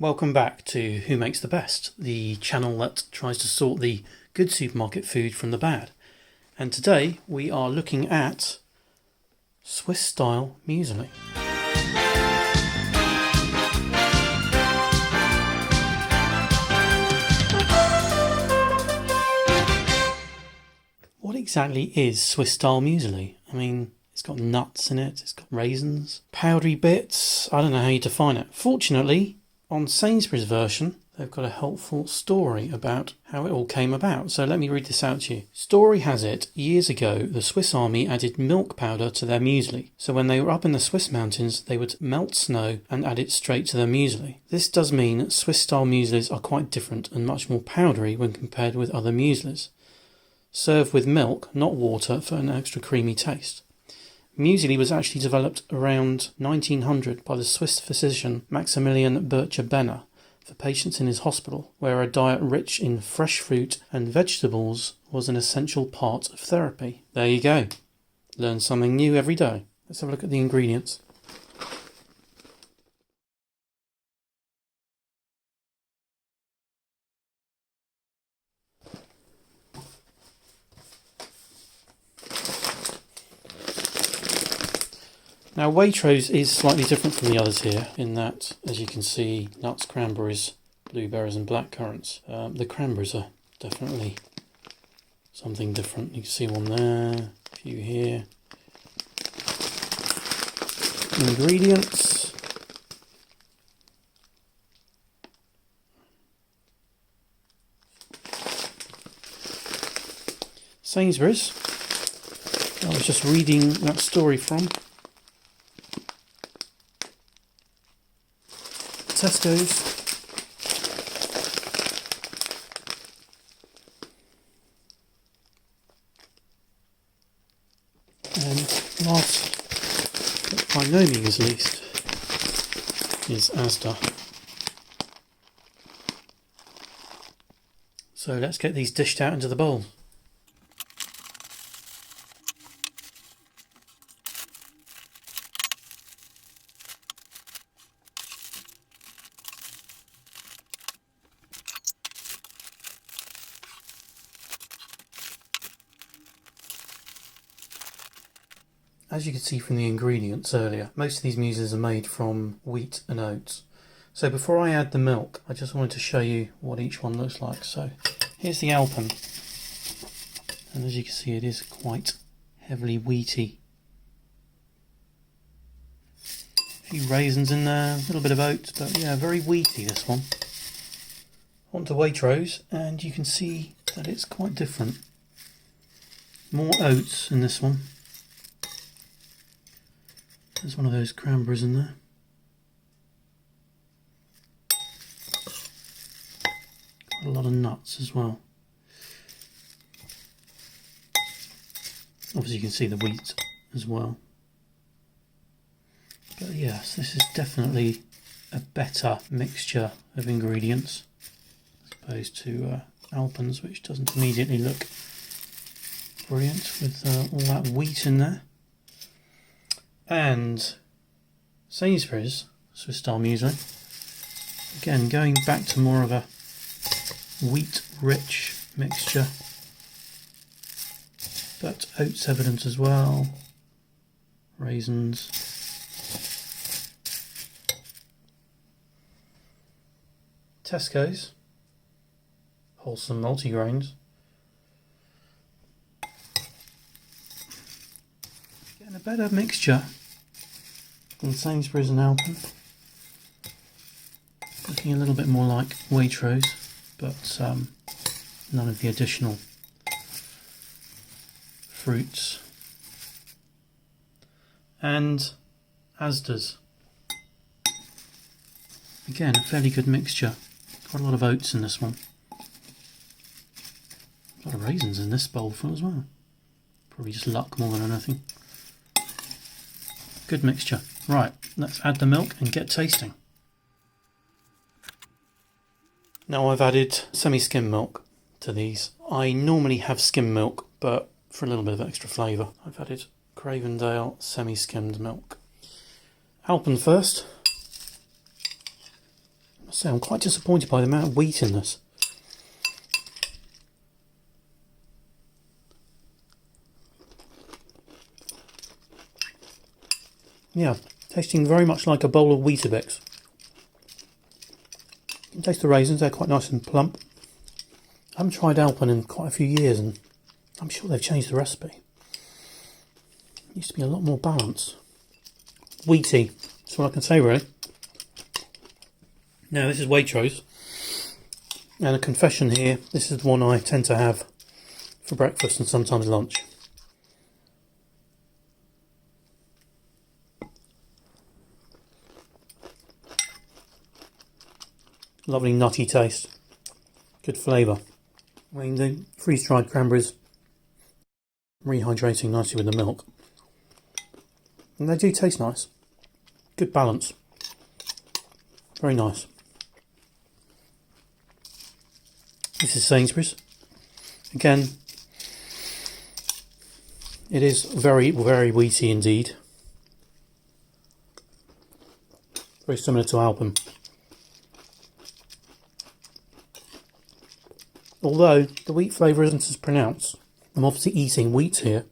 Welcome back to Who Makes the Best, the channel that tries to sort the good supermarket food from the bad. And today we are looking at Swiss style muesli. What exactly is Swiss style muesli? I mean, it's got nuts in it, it's got raisins, powdery bits. I don't know how you define it. Fortunately, on Sainsbury's version, they've got a helpful story about how it all came about. So let me read this out to you. Story has it, years ago, the Swiss army added milk powder to their muesli. So when they were up in the Swiss mountains, they would melt snow and add it straight to their muesli. This does mean Swiss-style mueslis are quite different and much more powdery when compared with other mueslis. Serve with milk, not water, for an extra creamy taste. Muesli was actually developed around 1900 by the Swiss physician Maximilian Bircher-Benner for patients in his hospital, where a diet rich in fresh fruit and vegetables was an essential part of therapy. There you go. Learn something new every day. Let's have a look at the ingredients. Now Waitrose is slightly different from the others here in that, as you can see, nuts, cranberries, blueberries and blackcurrants. The cranberries are definitely something different. You can see one there, a few here. Ingredients. Sainsbury's. I was just reading that story from. Tesco's, and last, but by no means least, is Asda. So let's get these dished out into the bowl. As you could see from the ingredients earlier, most of these mueslis are made from wheat and oats. So before I add the milk, I just wanted to show you what each one looks like. So here's the Alpen, and as you can see, it is quite heavily wheaty. A few raisins in there, a little bit of oats, but yeah, very wheaty this one. Onto Waitrose, and you can see that it's quite different. More oats in this one. There's one of those cranberries in there. Quite a lot of nuts as well. Obviously you can see the wheat as well. But yes, this is definitely a better mixture of ingredients as opposed to Alpen's, which doesn't immediately look brilliant with all that wheat in there. And Sainsbury's Swiss style muesli, again going back to more of a wheat rich mixture, but oats evident as well, raisins. Tesco's wholesome multigrains. Getting a better mixture than Sainsbury's and Alpen. Looking a little bit more like Waitrose, but none of the additional fruits. And Asda's. Again, a fairly good mixture. Quite a lot of oats in this one. A lot of raisins in this bowl full as well. Probably just luck more than anything. Good mixture. Right, let's add the milk and get tasting. Now I've added semi-skim milk to these. I normally have skim milk, but for a little bit of extra flavour, I've added Cravendale semi-skimmed milk. Alpen first. So I'm quite disappointed by the amount of wheat in this. Yeah, tasting very much like a bowl of Weetabix. You can taste the raisins, they're quite nice and plump. I haven't tried Alpen in quite a few years and I'm sure they've changed the recipe. It used to be a lot more balanced. Wheaty, that's what I can say really. Now this is Waitrose. And a confession here, this is the one I tend to have for breakfast and sometimes lunch. Lovely nutty taste. Good flavour. I mean, the freeze-dried cranberries rehydrating nicely with the milk. And they do taste nice. Good balance. Very nice. This is Sainsbury's. Again, it is very, very wheaty indeed. Very similar to Alpen. Although the wheat flavour isn't as pronounced. I'm obviously eating wheat here,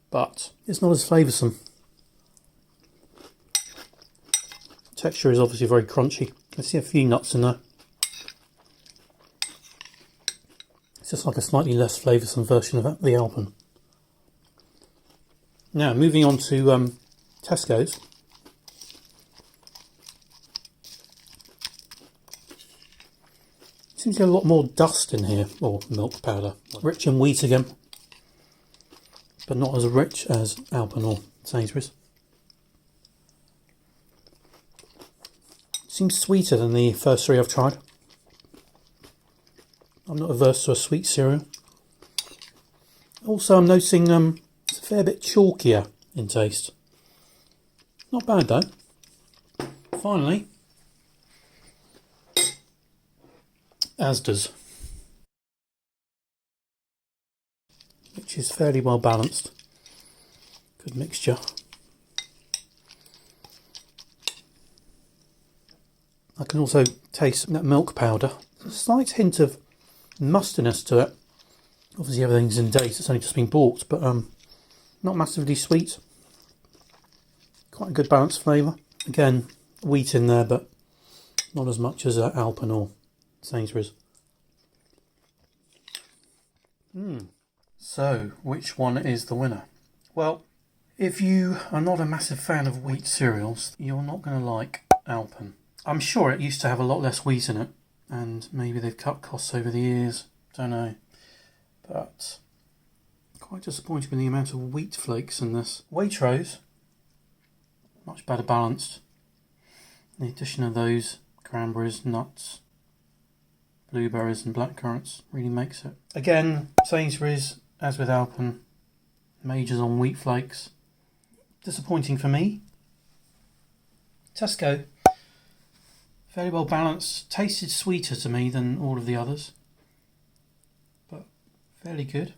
but it's not as flavoursome. Texture is obviously very crunchy. I see a few nuts in there. It's just like a slightly less flavoursome version of the Alpen. Now moving on to Tesco's. Seems to get a lot more dust in here, or milk powder. Rich in wheat again, but not as rich as Alpen or Sainsbury's. Seems sweeter than the first three I've tried. I'm not averse to a sweet cereal. Also, I'm noticing it's a fair bit chalkier in taste. Not bad though. Finally, Asda's, which is fairly well balanced. Good mixture. I can also taste that milk powder. A slight hint of mustiness to it. Obviously everything's in date, it's only just been bought, but not massively sweet. Quite a good balanced flavour. Again, wheat in there, but not as much as Alpen or Sainsbury's. So, which one is the winner? Well, if you are not a massive fan of wheat cereals, you're not going to like Alpen. I'm sure it used to have a lot less wheat in it, and maybe they've cut costs over the years, don't know. But quite disappointed with the amount of wheat flakes in this. Waitrose, much better balanced. The addition of those cranberries, nuts, blueberries and blackcurrants really makes it. Again, Sainsbury's, as with Alpen, majors on wheat flakes. Disappointing for me. Tesco, very well balanced, tasted sweeter to me than all of the others, but fairly good.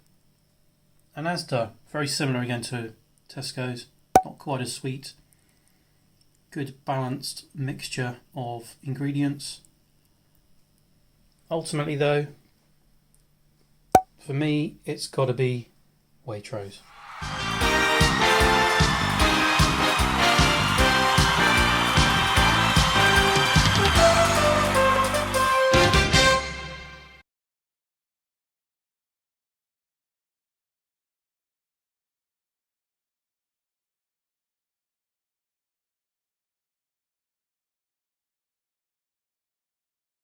And Asda, very similar again to Tesco's, not quite as sweet. Good balanced mixture of ingredients. Ultimately though, for me, it's got to be Waitrose.